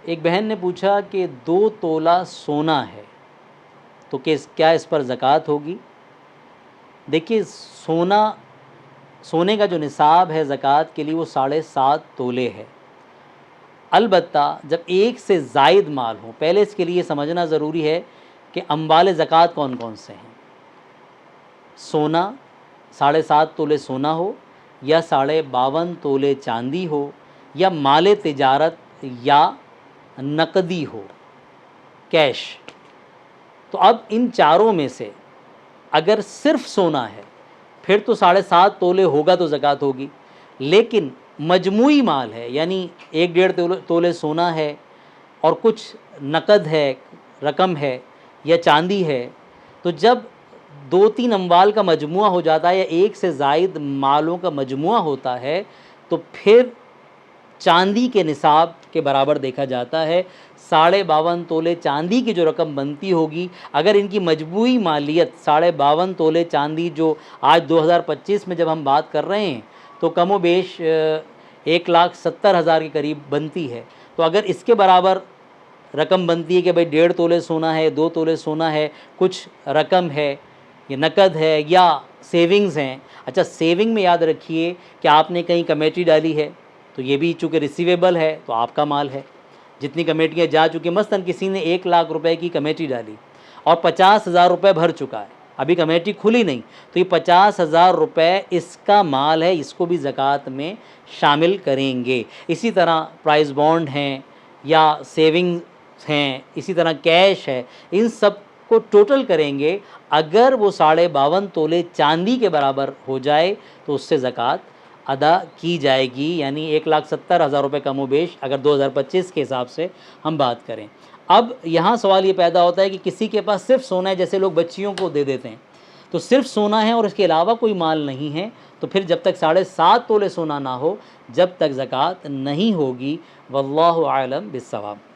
ایک بہن نے پوچھا کہ 2 تولہ سونا ہے تو کیا اس پر زکوٰۃ ہوگی؟ دیکھیے سونے کا جو نصاب ہے زکوٰۃ کے لیے وہ 7.5 تولے ہے۔ البتہ جب ایک سے زائد مال ہو، پہلے اس کے لیے سمجھنا ضروری ہے کہ اموال زکوٰۃ کون کون سے ہیں۔ سونا 7.5 تولے سونا ہو، یا 52.5 تولے چاندی ہو، یا مال تجارت یا نقدی ہو، کیش۔ تو اب ان چاروں میں سے اگر صرف سونا ہے پھر تو 7.5 تولے ہوگا تو زکوٰۃ ہوگی، لیکن مجموعی مال ہے، یعنی 1.5 تولے سونا ہے اور کچھ نقد ہے، رقم ہے یا چاندی ہے، تو جب 2-3 اموال کا مجموعہ ہو جاتا ہے یا ایک سے زائد مالوں کا مجموعہ ہوتا ہے تو پھر چاندی کے نصاب کے برابر دیکھا جاتا ہے۔ 52.5 تولے چاندی کی جو رقم بنتی ہوگی، اگر ان کی مجموعی مالیت 52.5 تولے چاندی جو آج 2025 میں جب ہم بات کر رہے ہیں تو کم و بیش 1,70,000 کے قریب بنتی ہے، تو اگر اس کے برابر رقم بنتی ہے کہ بھئی 1.5 تولے سونا ہے، 2 تولے سونا ہے، کچھ رقم ہے، یہ نقد ہے یا سیونگز ہیں۔ اچھا، سیونگ میں یاد رکھیے کہ آپ نے کہیں کمیٹی ڈالی ہے تو یہ بھی چونکہ ریسیویبل ہے تو آپ کا مال ہے۔ جتنی کمیٹیاں جا چکی، مثلاً کسی نے 1,00,000 روپے کی کمیٹی ڈالی اور 50,000 روپے بھر چکا ہے، ابھی کمیٹی کھلی نہیں، تو یہ 50,000 روپے اس کا مال ہے، اس کو بھی زکوٰۃ میں شامل کریں گے۔ اسی طرح پرائز بانڈ ہیں یا سیونگز ہیں، اسی طرح کیش ہے، ان سب کو ٹوٹل کریں گے، اگر وہ 52.5 تولے چاندی کے برابر ہو جائے تو اس سے زکوٰۃ ادا کی جائے گی، یعنی 1,70,000 روپے کم و بیش اگر 2025 کے حساب سے ہم بات کریں۔ اب یہاں سوال یہ پیدا ہوتا ہے کہ کسی کے پاس صرف سونا ہے، جیسے لوگ بچیوں کو دے دیتے ہیں، تو صرف سونا ہے اور اس کے علاوہ کوئی مال نہیں ہے، تو پھر جب تک 7.5 تولے سونا نہ ہو جب تک زکوٰۃ نہیں ہوگی۔ واللہ اعلم بالصواب۔